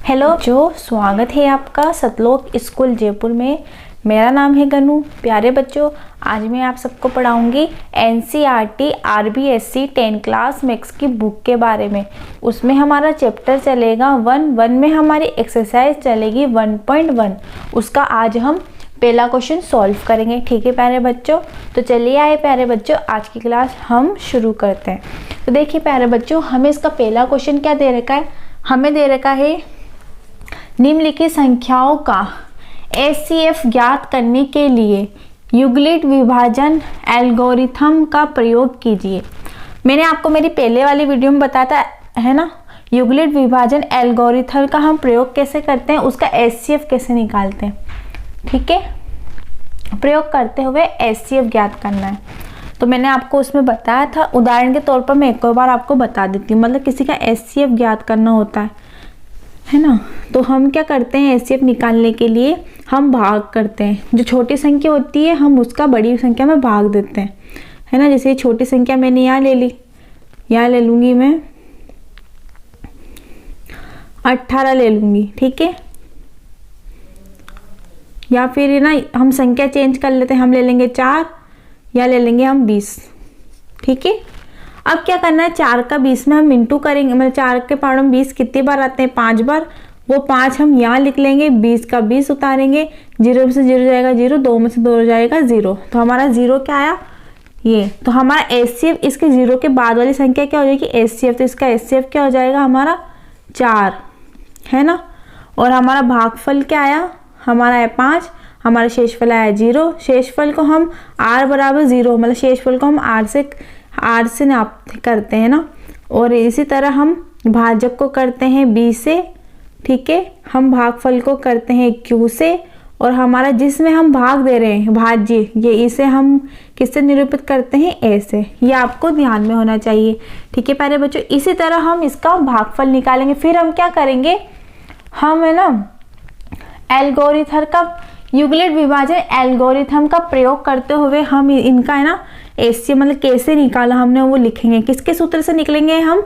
Hello जो स्वागत है आपका सतलोक स्कूल जयपुर में। मेरा नाम है गनू। प्यारे बच्चों, आज मैं आप सबको पढ़ाऊंगी NCERT RBSC 10 क्लास मैथ्स की बुक के बारे में। उसमें हमारा चैप्टर चलेगा 1 में हमारी एक्सरसाइज चलेगी 1.1। उसका आज हम पहला क्वेश्चन सॉल्व करेंगे। ठीक है प्यारे बच्चों, तो चलिए आए प्यारे बच्चों, आज की क्लास हम शुरू करते हैं। तो देखिए प्यारे बच्चों, हमें इसका पहला क्वेश्चन क्या दे रखा है। हमें दे रखा है निम्नलिखित संख्याओं का HCF ज्ञात करने के लिए यूक्लिड विभाजन एल्गोरिथम का प्रयोग कीजिए। मैंने आपको मेरी पहले वाली वीडियो में बताया था है ना, यूक्लिड विभाजन एल्गोरिथम का हम प्रयोग कैसे करते हैं, उसका HCF कैसे निकालते हैं। ठीक है, प्रयोग करते हुए HCF ज्ञात करना है। तो मैंने आपको उसमें बताया था, उदाहरण के तौर पर मैं एक और बार आपको बता देती हूँ। मतलब किसी का HCF ज्ञात करना होता है ना, तो हम क्या करते हैं, HCF निकालने के लिए हम भाग करते हैं। जो छोटी संख्या होती है हम उसका बड़ी संख्या में भाग देते हैं, है ना। जैसे छोटी संख्या मैंने यहाँ ले ली, यहाँ ले लूँगी मैं 18 ले लूँगी। ठीक है, या फिर ना हम संख्या चेंज कर लेते हैं, हम ले लेंगे 4 या ले लेंगे हम 20। ठीक है, अब क्या करना है, 4 का 20 में हम इंटू करेंगे। मतलब 4 के पावर में 20 कितनी बार आते हैं, 5 बार। वो 5 हम यहाँ लिख लेंगे, 20 का 20 उतारेंगे, 0 से 0 जाएगा 0, 2 में से 2 हो जाएगा 0। तो हमारा 0 क्या आया, ये। तो हमारा HCF इसके 0 के बाद वाली संख्या क्या हो जाएगी, HCF। तो इसका HCF क्या हो जाएगा हमारा 4, है ना। और हमारा भागफल क्या आया, हमारा है 5, हमारा शेषफल आया 0। शेषफल को हम R बराबर 0, मतलब शेषफल को हम R से नाप करते हैं ना। और इसी तरह हम भाजक को करते हैं B से। ठीक है, हम भागफल को करते हैं Q से। और हमारा जिसमें हम भाग दे रहे हैं भाज्य, ये इसे हम किससे निरूपित करते हैं, A से। ये आपको ध्यान में होना चाहिए। ठीक है प्यारे बच्चों, इसी तरह हम इसका भागफल निकालेंगे। फिर हम क्या करेंगे, हम है ना एल्गोरिथम का यूक्लिड विभाजन एल्गोरिथम का प्रयोग करते हुए हम इनका है ना HCF मतलब कैसे निकाला हमने वो लिखेंगे। किसके सूत्र से निकलेंगे, हम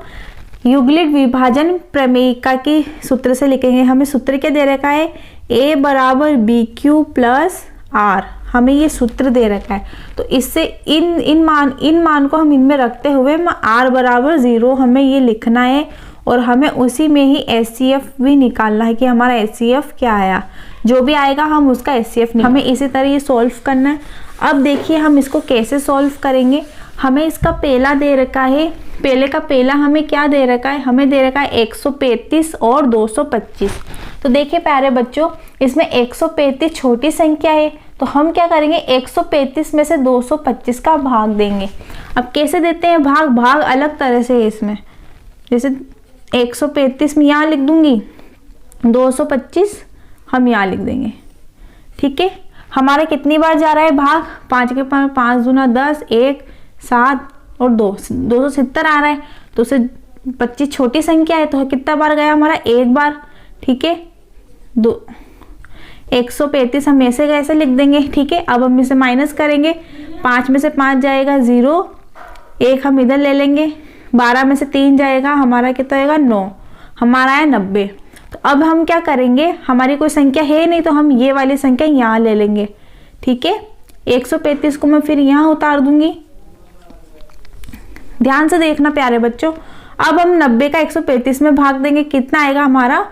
यूक्लिड विभाजन प्रमेयिका के सूत्र से लिखेंगे। हमें सूत्र क्या दे रखा है, A बराबर BQ प्लस R, हमें ये सूत्र दे रखा है। तो इससे इन मान को हम इनमें रखते हुए R बराबर 0 हमें ये लिखना है। और हमें उसी में ही HCF भी निकालना है कि हमारा HCF क्या आया। जो भी आएगा हम उसका HCF हमें इसी तरह ये सॉल्व करना है। अब देखिए हम इसको कैसे सॉल्व करेंगे। हमें इसका पहला दे रखा है, पहले का पहला हमें क्या दे रखा है, हमें दे रखा है 135 और 225। तो देखिए प्यारे बच्चों, इसमें 135 छोटी संख्या है, तो हम क्या करेंगे 135 में से 225 का भाग देंगे। अब कैसे देते हैं भाग अलग तरह से है इसमें। जैसे 135 में यहाँ लिख दूंगी, 225 हम यहाँ लिख देंगे। ठीक है, हमारे कितनी बार जा रहा है भाग, 5 के 5 दूना 10, 1 7 और 2 270 आ रहा है। तो उसे 25 छोटी संख्या है, तो कितना बार गया हमारा, एक बार। ठीक है, 135 हम ऐसे कैसे लिख देंगे। ठीक है, अब हम इसे माइनस करेंगे, 5 में से 5 जाएगा 0, 1 हम इधर ले लेंगे, 12 में से 3 जाएगा, हमारा कितना आएगा 9, हमारा है 90। तो अब हम क्या करेंगे, हमारी कोई संख्या है नहीं, तो हम ये वाली संख्या यहाँ ले लेंगे। ठीक है, 135 को मैं फिर यहाँ उतार दूंगी। ध्यान से देखना प्यारे बच्चों। अब हम 90 का 135 में भाग देंगे, कितना आएगा हमारा,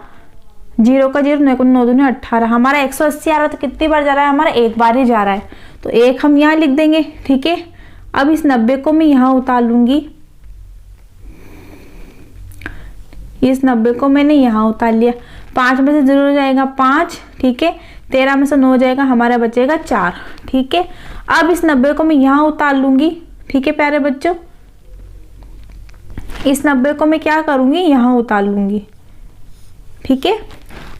0 का 0, 9 दूनी 18, हमारा 180 आ रहा है। तो कितनी बार जा रहा है हमारा, एक बार ही जा रहा है, तो 1 हम यहाँ लिख देंगे। ठीक है, अब इस 90 को मैं यहाँ उतार लूंगी, इस 90 को मैंने यहाँ उतार लिया। 5 में से 0 जाएगा 5। ठीक है, 13 में से 9 जाएगा, हमारा बचेगा 4। ठीक है, अब इस 90 को मैं यहाँ उतार लूंगी। ठीक है प्यारे बच्चों, इस 90 को मैं क्या करूंगी, यहाँ उतार लूंगी। ठीक है,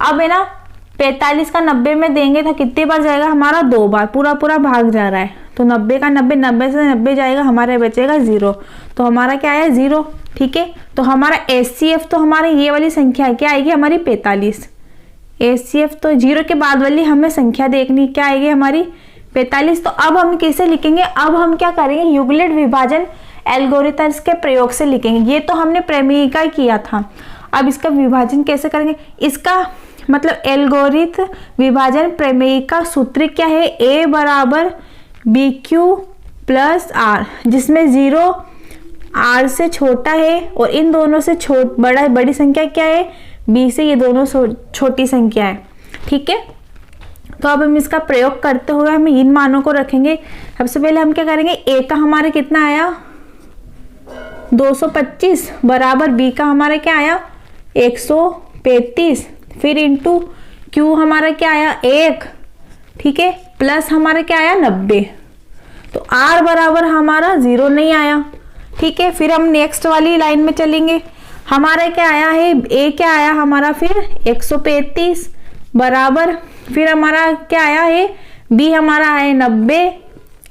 अब है ना 45 का 90 में देंगे तो कितनी बार जाएगा हमारा, 2 बार, पूरा भाग जा रहा है। तो 90 का 90 से 90 जाएगा, हमारे बचेगा 0। तो हमारा क्या है 0। ठीक है, तो हमारा HCF तो हमारी ये वाली संख्या क्या आएगी हमारी 45। HCF तो 0 के बाद वाली हमें संख्या देखनी, क्या आएगी हमारी 45। तो अब हम कैसे लिखेंगे, अब हम क्या करेंगे, यूक्लिड विभाजन एल्गोरिथम्स के प्रयोग से लिखेंगे। ये तो हमने प्रमेयिका किया था। अब इसका विभाजन कैसे करेंगे, इसका मतलब एल्गोरिथम विभाजन प्रमेय का सूत्र क्या है, a बराबर बी क्यू प्लस आर, जिसमें 0 r से छोटा है और इन दोनों से बड़ी संख्या क्या है, b से, ये दोनों छोटी संख्या है। ठीक है, तो अब हम इसका प्रयोग करते हुए हम इन मानों को रखेंगे। सबसे पहले हम क्या करेंगे, a का हमारा कितना आया 225 बराबर b का हमारा क्या आया 135, फिर इंटू q हमारा क्या आया 1, ठीक है, प्लस हमारा क्या आया 90। तो r बराबर हमारा 0 नहीं आया। ठीक है, फिर हम नेक्स्ट वाली लाइन में चलेंगे। हमारा क्या आया है, a क्या आया हमारा फिर 135 बराबर, फिर हमारा क्या आया है b हमारा है 90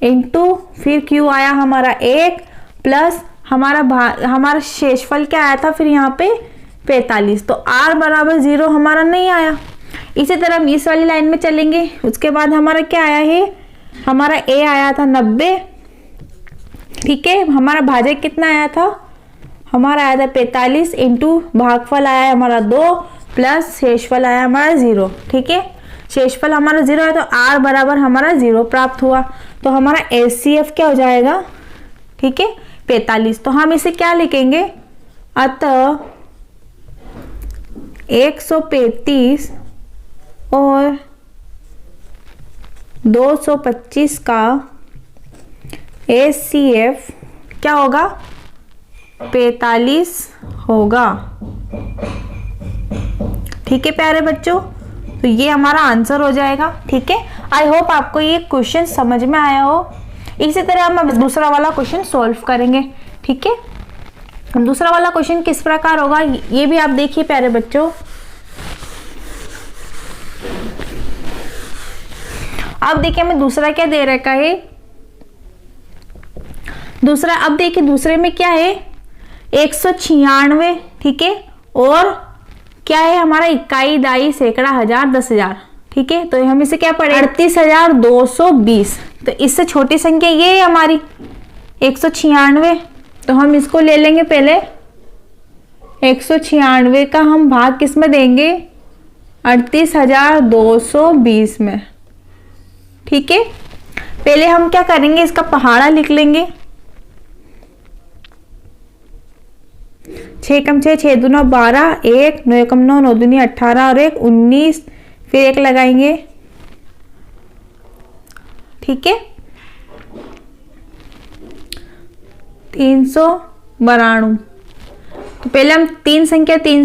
इंटू फिर q आया हमारा 1 प्लस हमारा शेषफल क्या आया था फिर यहाँ पे 45। तो r बराबर 0 हमारा नहीं आया। इसी तरह हम इस वाली लाइन में चलेंगे। उसके बाद हमारा क्या आया है, हमारा a आया था 90, ठीक है, हमारा भाजक कितना आया था, हमारा आया था 45 इंटू भागफल आया हमारा 2 प्लस शेषफल आया हमारा 0। ठीक है, शेषफल हमारा 0 है तो r बराबर हमारा 0 प्राप्त हुआ। तो हमारा HCF क्या हो जाएगा, ठीक है 45। तो हम इसे क्या लिखेंगे, अतः 135 और 225 का HCF क्या होगा 45 होगा। ठीक है प्यारे बच्चों, तो ये हमारा आंसर हो जाएगा। ठीक है, आई होप आपको ये क्वेश्चन समझ में आया हो। इसी तरह हम दूसरा वाला क्वेश्चन सॉल्व करेंगे। ठीक है, दूसरा वाला क्वेश्चन किस प्रकार होगा ये भी आप देखिए प्यारे बच्चों। अब देखिए हमें दूसरा क्या दे रखा है, दूसरा अब देखिए दूसरे में क्या है 196, ठीक है, और क्या है हमारा इकाई, दाई, सैकड़ा, हजार, 10,000। ठीक है, तो हम इसे क्या पढ़े 38,220। तो इससे छोटी संख्या ये है हमारी 196। तो हम इसको ले लेंगे पहले 196 का हम भाग किस में देंगे 38,220 में। ठीक है, पहले हम क्या करेंगे इसका पहाड़ा लिख लेंगे। 6 कम 6, 6 दूना 12, 1 9 कम 9, 9 दूनी 18 और 1 19, फिर 1 लगाएंगे। ठीक है, 392। तो पहले हम तीन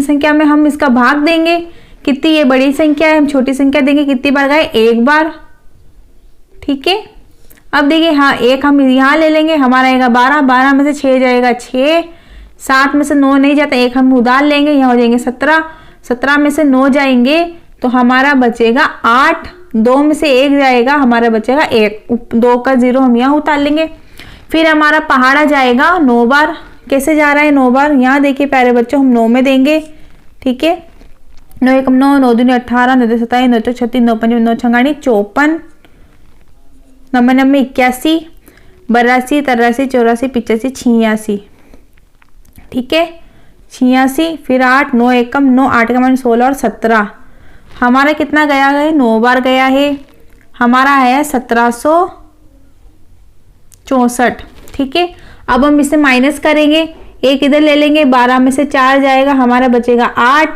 संख्या में हम इसका भाग देंगे। कितनी ये बड़ी संख्या है, हम छोटी संख्या देंगे कितनी बार गए, एक बार। ठीक है, अब देखिए हाँ एक हम यहाँ ले लेंगे, हमारा आएगा 12, 12 में से 6 जाएगा 6, 7 में से 9 नहीं जाता, एक हम उधार लेंगे, यहाँ हो जाएंगे 17, 17 में से 9 जाएंगे तो हमारा बचेगा 8, 2 में से 1 जाएगा हमारा बचेगा 1, 2 का 0 हम यहाँ उतार लेंगे। फिर हमारा पहाड़ा जाएगा 9 बार। कैसे जा रहा है 9 बार, यहाँ देखिए प्यारे बच्चों हम 9 में देंगे। ठीक है, 9 1 9, 9 2 18, 9 2 27, 9 2 36, 9 5 9 56 54, 9 9 81, 82, 83, 84, 85, 86। ठीक है, 86, फिर 8, 9 1 9, 8 का 16 और 17। हमारा कितना गया है 9 बार गया है, हमारा है 1764। ठीक है, अब हम इसे माइनस करेंगे, एक इधर ले लेंगे, 12 में से 4 जाएगा हमारा बचेगा 8,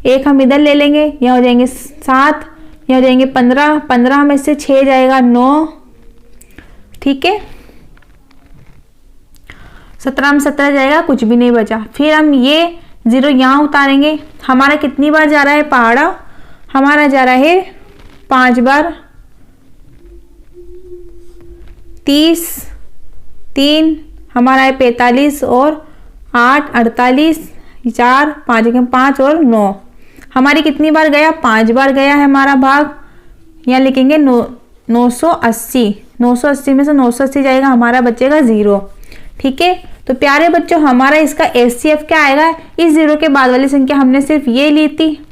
एक हम इधर ले लेंगे, यहाँ हो जाएंगे 7, यहाँ हो जाएंगे 15, 15 में से 6 जाएगा 9। ठीक है, 17 में 17 जाएगा, कुछ भी नहीं बचा। फिर हम ये 0 यहाँ उतारेंगे। हमारा कितनी बार जा रहा है पहाड़ा, हमारा जा रहा है 5 बार, 30, 3 हमारा है 45 और 8 48, 4 5 5 और 9। हमारी कितनी बार गया 5 बार गया है हमारा भाग। यहाँ लिखेंगे 980, 980 में से 980 जाएगा, हमारा बचेगा 0। ठीक है, तो प्यारे बच्चों हमारा इसका HCF क्या आएगा, इस 0 के बाद वाली संख्या हमने सिर्फ ये ली थी,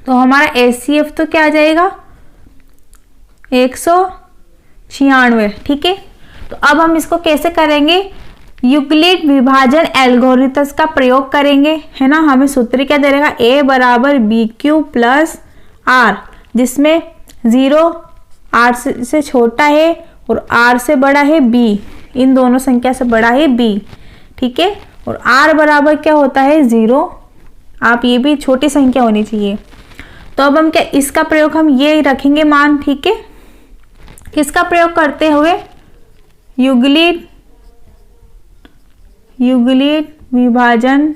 तो हमारा HCF तो क्या आ जाएगा 196। ठीक है, तो अब हम इसको कैसे करेंगे, यूक्लिड विभाजन एल्गोरिथम का प्रयोग करेंगे, है ना। हमें सूत्र क्या दे रहेगा, a बराबर बी क्यू प्लस आर, जिसमें 0 r से छोटा है और r से बड़ा है b, इन दोनों संख्या से बड़ा है b, ठीक है। और r बराबर क्या होता है 0, आप ये भी छोटी संख्या होनी चाहिए। तो अब हम क्या, इसका प्रयोग हम ये रखेंगे मान, ठीक है। किसका प्रयोग करते हुए, यूक्लिड विभाजन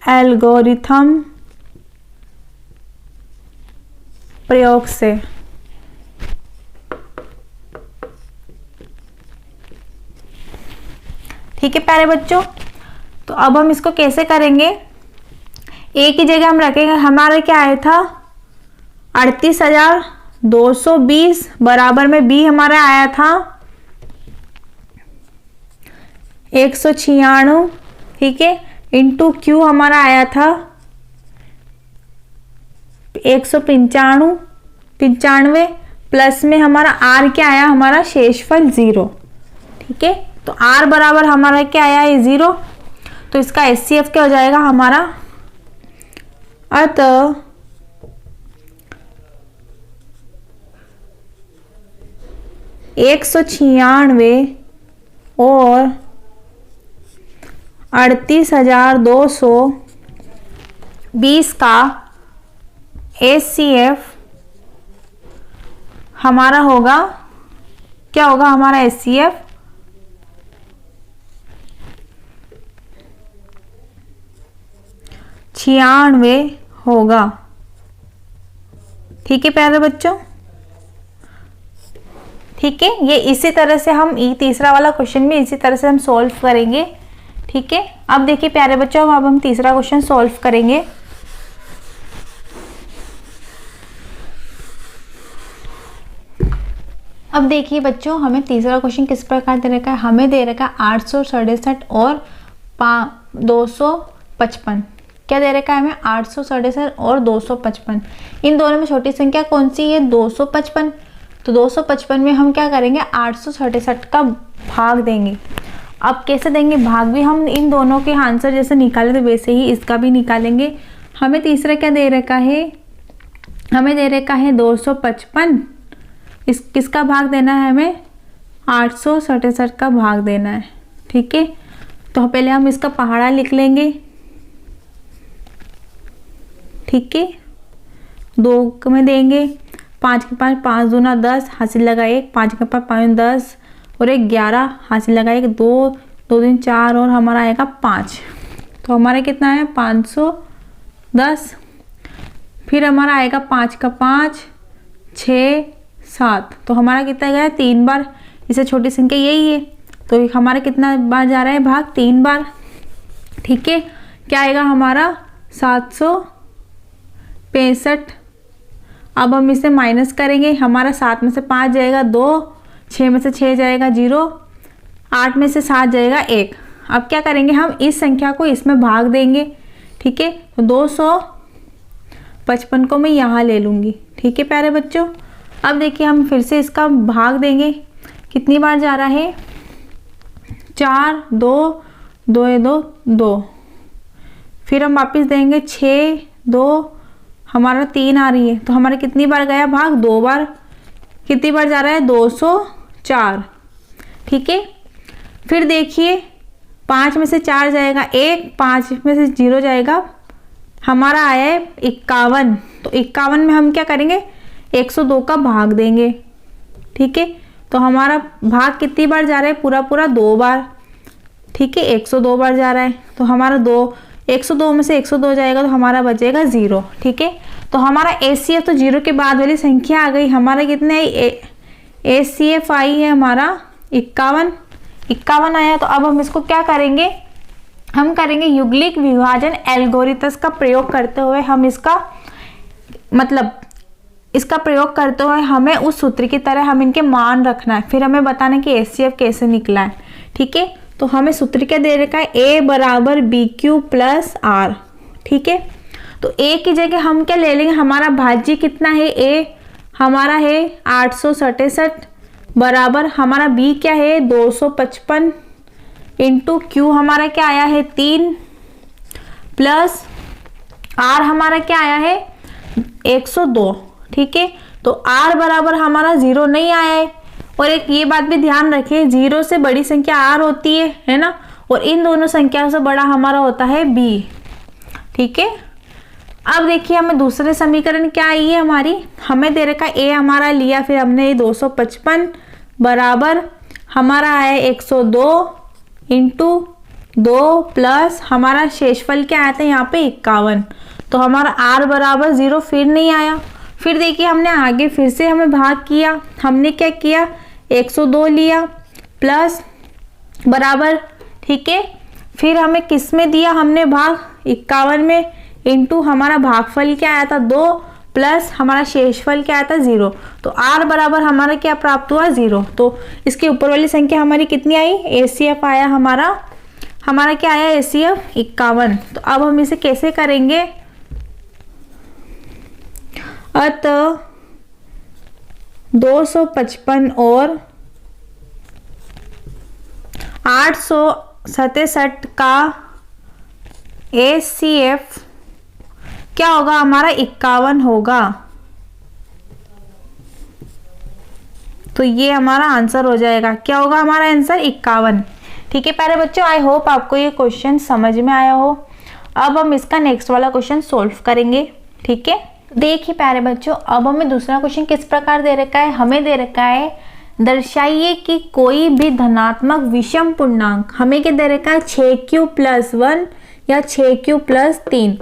एल्गोरिथम प्रयोग से। ठीक है प्यारे बच्चों, तो अब हम इसको कैसे करेंगे, ए की जगह हम रखेंगे, हमारे क्या आया था 38,220 बराबर में बी हमारा आया था 196, ठीक है, इंटू क्यू हमारा आया था 195, प्लस में हमारा आर क्या आया, हमारा शेषफल 0, ठीक है। तो आर बराबर हमारा क्या आया है 0, तो इसका HCF क्या हो जाएगा हमारा, अतः 196 और 38,220 का HCF हमारा होगा, क्या होगा हमारा HCF 96 होगा, ठीक है प्यारे बच्चों। ठीक है, ये इसी तरह से हम तीसरा वाला क्वेश्चन भी इसी तरह से हम सॉल्व करेंगे, ठीक है। अब देखिए प्यारे बच्चों, अब हम तीसरा क्वेश्चन सॉल्व करेंगे। अब देखिए बच्चों, हमें तीसरा क्वेश्चन किस प्रकार दे रखा है, हमें दे रखा है 867 और 255, क्या दे रखा है हमें 867 और 255, इन दोनों में छोटी संख्या कौन सी है 255, तो 255 में हम क्या करेंगे 867 का भाग देंगे। अब कैसे देंगे भाग, भी हम इन दोनों के आंसर जैसे निकाले थे वैसे ही इसका भी निकालेंगे। हमें तीसरा क्या दे रखा है, हमें दे रखा है 255, इस किसका भाग देना है हमें 867 का भाग देना है, ठीक है। तो पहले हम इसका पहाड़ा लिख लेंगे, ठीक है, 2 में देंगे, 5 के 5, 5 दूना 10, हासिल लगा 1, 5 के 5 10 और 1 11, हासिल लगा 1, 2 2 3 4 और हमारा आएगा 5, तो हमारा कितना है 510। फिर हमारा आएगा 5 का 5 6 7, तो हमारा कितना गया 3 बार, इससे छोटी संख्या यही है, तो हमारा कितना बार जा रहा है भाग 3 बार, ठीक है। क्या आएगा हमारा 765। अब हम इसे माइनस करेंगे, हमारा 7 में से 5 जाएगा 2, 6 में से 6 जाएगा 0, 8 में से 7 जाएगा 1। अब क्या करेंगे हम इस संख्या को इसमें भाग देंगे, ठीक है। तो 255 को मैं यहाँ ले लूँगी, ठीक है प्यारे बच्चों। अब देखिए हम फिर से इसका भाग देंगे, कितनी बार जा रहा है 4 2 2 2 2, फिर हम वापस देंगे 6 2, हमारा 3 आ रही है, तो हमारा कितनी बार गया भाग 2 बार, कितनी बार जा रहा है 204, ठीक है। फिर देखिए 5 में से 4 जाएगा 1, 5 में से 0 जाएगा, हमारा आया है 51, तो 51 में हम क्या करेंगे 102 का भाग देंगे, ठीक है। तो हमारा भाग कितनी बार जा रहा है पूरा 2 बार, ठीक है, 102 बार जा रहा है, तो हमारा 102 में से 102 जाएगा तो हमारा बचेगा 0, ठीक है। तो हमारा HCF तो 0 के बाद वाली संख्या आ गई, हमारा कितने HCF आई है हमारा 51 आया। तो अब हम इसको क्या करेंगे, हम करेंगे युग्लिक विभाजन एल्गोरिथम का प्रयोग करते हुए, हम इसका मतलब इसका प्रयोग करते हुए हमें उस सूत्र की तरह हम इनके मान रखना है, फिर हमें बताना है कि HCF कैसे निकला है, ठीक है। तो हमें सूत्र क्या दे रखा है A बराबर BQ प्लस R, ठीक है। तो A की जगह हम क्या ले लेंगे, हमारा भाज्य कितना है A, हमारा है 867 बराबर हमारा बी क्या है 255 इंटू क्यू हमारा क्या आया है 3 प्लस आर हमारा क्या आया है 102। ठीक है, तो आर बराबर हमारा 0 नहीं आया है। और एक ये बात भी ध्यान रखिए, 0 से बड़ी संख्या आर होती है ना, और इन दोनों संख्याओं से बड़ा हमारा होता है बी। ठीक है, अब देखिए हमें दूसरे समीकरण क्या आई है हमारी, हमें दे रखा ए हमारा लिया, फिर हमने 255 बराबर हमारा आया 102 इंटू 2 प्लस हमारा शेषफल क्या आया था यहाँ पे 51। तो हमारा आर बराबर 0 फिर नहीं आया। फिर देखिए हमने आगे फिर से हमें भाग किया, हमने क्या किया 102 लिया प्लस बराबर, ठीक है, फिर हमें किस में दिया हमने भाग 51 में, इंटू हमारा भागफल क्या आया था 2 प्लस हमारा शेषफल क्या आया था 0। तो आर बराबर हमारा क्या प्राप्त हुआ 0। तो इसके ऊपर वाली संख्या हमारी कितनी आई, एसीएफ आया हमारा क्या आया एसीएफ 51। तो अब हम इसे कैसे करेंगे, अतः 255 और 867 का एसीएफ क्या होगा हमारा 51 होगा। तो ये हमारा आंसर हो जाएगा, क्या होगा हमारा आंसर 51। ठीक है प्यारे बच्चों, आई होप आपको ये क्वेश्चन समझ में आया हो। अब हम इसका नेक्स्ट वाला क्वेश्चन सोल्व करेंगे। ठीक है, देखिए प्यारे बच्चों, अब हमें दूसरा क्वेश्चन किस प्रकार दे रखा है, हमें दे रखा है दर्शाइए कि कोई भी धनात्मक विषम पूर्णांक, हमें क्या दे रखा है 6q+1 या 6q+3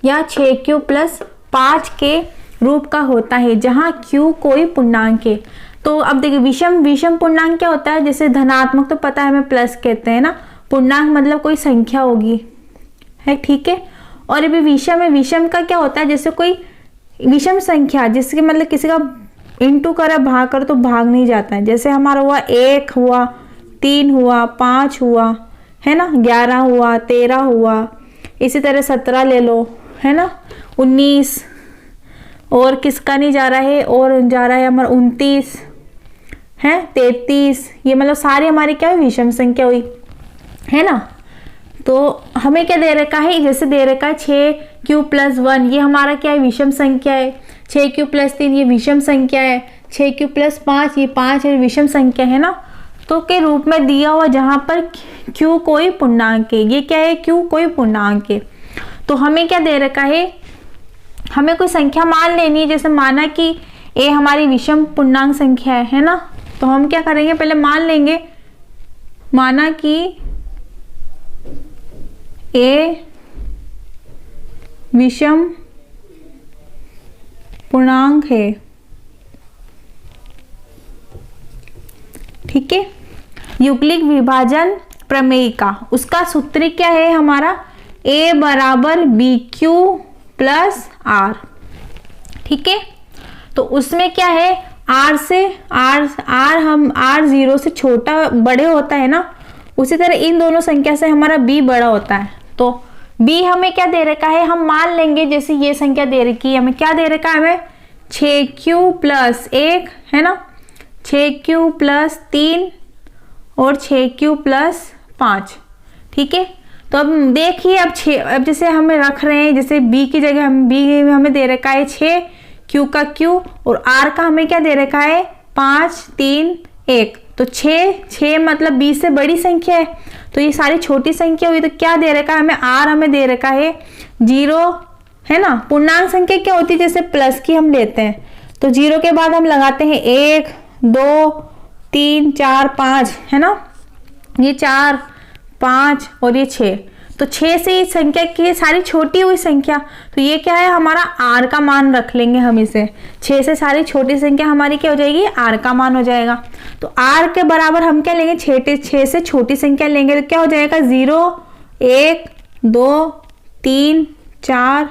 या 6q+5 के रूप का होता है जहां q कोई पूर्णांक है। तो अब देखिए विषम पूर्णांक क्या होता है, जैसे धनात्मक तो पता है हमें प्लस कहते हैं ना, पूर्णांक मतलब कोई संख्या होगी है। ठीक है, और अभी विषम है, विषम का क्या होता है, जैसे कोई विषम संख्या जिसके मतलब किसी का इंटू करा भाग कर तो भाग नहीं जाता है, जैसे हमारा हुआ 1 हुआ 3 हुआ 5 हुआ है ना, 11 हुआ 13 हुआ, इसी तरह 17 ले लो है ना, 19 और किसका नहीं जा रहा है, और जा रहा है हमारा 29 है 33, ये मतलब सारी हमारी क्या हुई विषम संख्या हुई है ना। तो हमें क्या दे रखा है, जैसे दे रखा है 6q+1 ये हमारा क्या है विषम संख्या है, 6q+3 ये विषम संख्या है, 6q+5 ये 5 है विषम संख्या है ना। तो के रूप में दिया हुआ जहां पर q कोई पूर्णांक है, ये क्या है q कोई पूर्णांक है। तो हमें क्या दे रखा है, हमें कोई संख्या मान लेनी है, जैसे माना कि a हमारी विषम पूर्णांक संख्या है ना। तो हम क्या करेंगे, पहले मान लेंगे, माना कि a विषम पूर्णांक है। ठीक है, युक्लिक विभाजन प्रमेय का उसका सूत्र क्या है हमारा a बराबर BQ+R। ठीक है, तो उसमें क्या है R से हम R 0 से छोटा बड़े होता है ना, उसी तरह इन दोनों संख्या से हमारा B बड़ा होता है। तो B हमें क्या दे रखा है, हम मान लेंगे जैसे ये संख्या दे रखी है, हमें क्या दे रखा है, हमें 6q+1 है ना, 6q+3 और 6q+5। ठीक है, तो अब देखिए अब जैसे हमें रख रहे हैं, जैसे b की जगह हम b हमें दे रखा है 6, q का q और r का हमें क्या दे रखा है 5 3 1। तो 6 मतलब 20 से बड़ी संख्या है, तो ये सारी छोटी संख्या हुई। तो क्या दे रखा है हमें, r हमें दे रखा है 0 है ना। पूर्णांक संख्या क्या होती है, जैसे प्लस की हम लेते हैं तो 0 के बाद हम लगाते हैं 1 2 3 4 5 है ना, ये 4 5 और ये 6। तो 6 से ये संख्या की सारी छोटी हुई संख्या, तो ये क्या है हमारा r का मान रख लेंगे हम इसे, 6 से सारी छोटी संख्या हमारी क्या हो जाएगी r का मान हो जाएगा। तो r के बराबर हम क्या लेंगे 6 से छोटी संख्या लेंगे, तो क्या हो जाएगा 0 1 2 3 4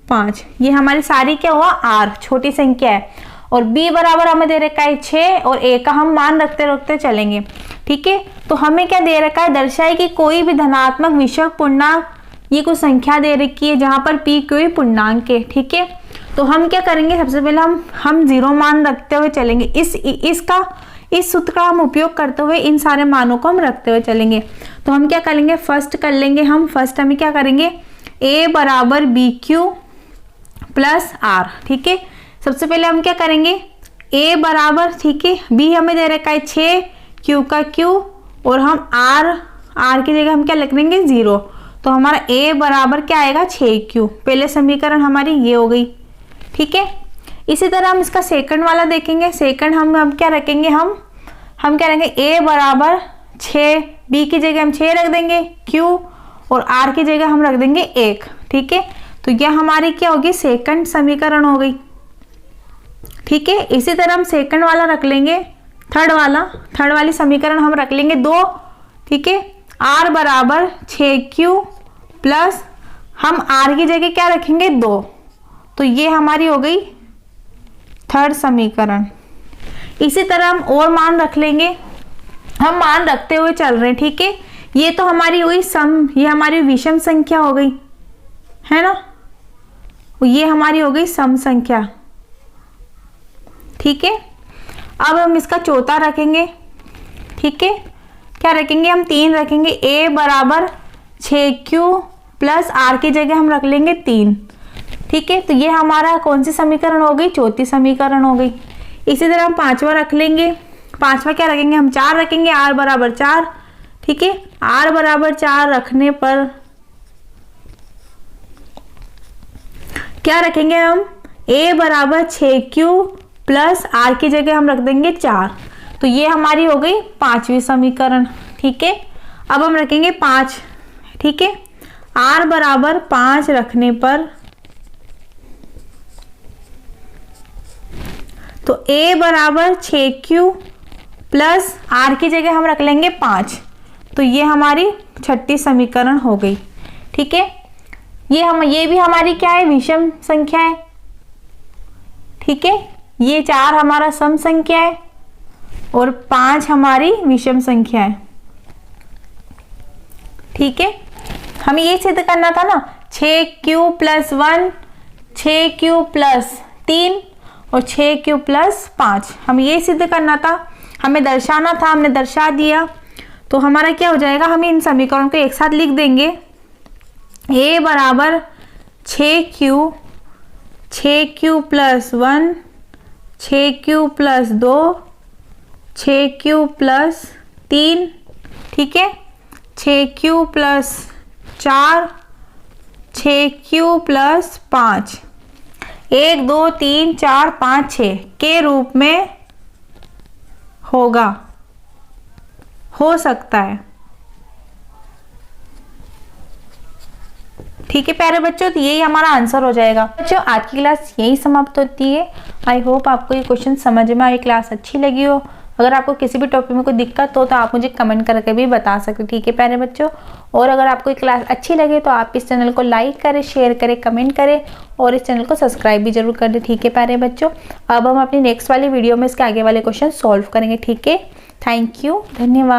5, ये हमारी सारी क्या हुआ r छोटी संख्या है। और b बराबर हमें दे रखा है 6 और a का हम मान रखते रखते चलेंगे। ठीक है, तो हमें क्या दे रखा है, दर्शाए कि कोई भी धनात्मक विषम पूर्णांक, ये कोई संख्या दे रखी है जहां पर p कोई पूर्णांक है। ठीक है, तो हम क्या करेंगे, सबसे पहले हम 0 मान रखते हुए चलेंगे। इस सूत्र का हम उपयोग करते हुए इन सारे मानों को हम रखते हुए चलेंगे। तो हम क्या करेंगे, फर्स्ट कर लेंगे हम क्या करेंगे, a बराबर बी क्यू प्लस आर। ठीक है, सबसे पहले हम क्या करेंगे, a बराबर, ठीक है, b हमें दे रखा है 6, q का q, और हम r की जगह हम क्या लिख लेंगे 0। तो हमारा a बराबर क्या आएगा 6q। पहले समीकरण हमारी ये हो गई। ठीक है, इसी तरह हम इसका सेकंड वाला देखेंगे। सेकंड हम क्या रखेंगे, हम क्या रखेंगे, a बराबर 6, b की जगह हम 6 रख देंगे, q और r की जगह हम रख देंगे 1। ठीक है, तो यह हमारी क्या होगी, सेकंड समीकरण हो गई। ठीक है, इसी तरह हम सेकंड वाला रख लेंगे, थर्ड वाली समीकरण हम रख लेंगे 2। ठीक है, r बराबर 6q प्लस हम r की जगह क्या रखेंगे 2। तो ये हमारी हो गई थर्ड समीकरण। इसी तरह हम और मान रख लेंगे, हम मान रखते हुए चल रहे हैं। ठीक है, ये तो हमारी हुई सम, ये हमारी विषम संख्या हो गई, है ना, ये हमारी हो गई सम संख्या। ठीक है, अब हम इसका चौथा रखेंगे। ठीक है, क्या रखेंगे, हम 3 रखेंगे, a बराबर 6q प्लस r की जगह हम रख लेंगे 3। ठीक है, तो ये हमारा कौन सी समीकरण हो गई, चौथी समीकरण हो गई। इसी तरह हम पांचवा रख लेंगे। पांचवा क्या रखेंगे, हम 4 रखेंगे, r बराबर 4। ठीक है, r बराबर 4 रखने पर क्या रखेंगे, हम a बराबर 6q प्लस r की जगह हम रख देंगे 4। तो ये हमारी हो गई पांचवी समीकरण। ठीक है, अब हम रखेंगे 5। ठीक है, r बराबर 5 रखने पर तो a बराबर 6q प्लस r की जगह हम रख लेंगे 5। तो ये हमारी छठी समीकरण हो गई। ठीक है, ये भी हमारी क्या है, विषम संख्या है। ठीक है, ये 4 हमारा सम संख्या है और 5 हमारी विषम संख्या है। ठीक है, हमें ये सिद्ध करना था ना, 6q प्लस 1, 6q प्लस 3 और 6q प्लस 5, हमें ये सिद्ध करना था, हमें दर्शाना था, हमने दर्शा दिया। तो हमारा क्या हो जाएगा, हम इन समीकरणों को एक साथ लिख देंगे। a बराबर 6q plus 1, 6q plus 2, 6q plus 3, ठीक है, 6q प्लस 4, 6q प्लस 5, 1 2 3 4 5 6 के रूप में होगा, हो सकता है। ठीक है प्यारे बच्चों, तो यही हमारा आंसर हो जाएगा। बच्चों आज की क्लास यही समाप्त होती है। आई होप आपको ये क्वेश्चन समझ में आई, क्लास अच्छी लगी हो। अगर आपको किसी भी टॉपिक में कोई दिक्कत हो तो आप मुझे कमेंट करके भी बता सकते। ठीक है प्यारे बच्चों, और अगर आपको ये क्लास अच्छी लगे तो आप इस चैनल को लाइक करें, शेयर करें, कमेंट करें और इस चैनल को सब्सक्राइब भी जरूर कर दें। ठीक है प्यारे बच्चों, अब हम अपनी नेक्स्ट वाली वीडियो में इसके आगे वाले क्वेश्चन सॉल्व करेंगे। ठीक है, थैंक यू, धन्यवाद।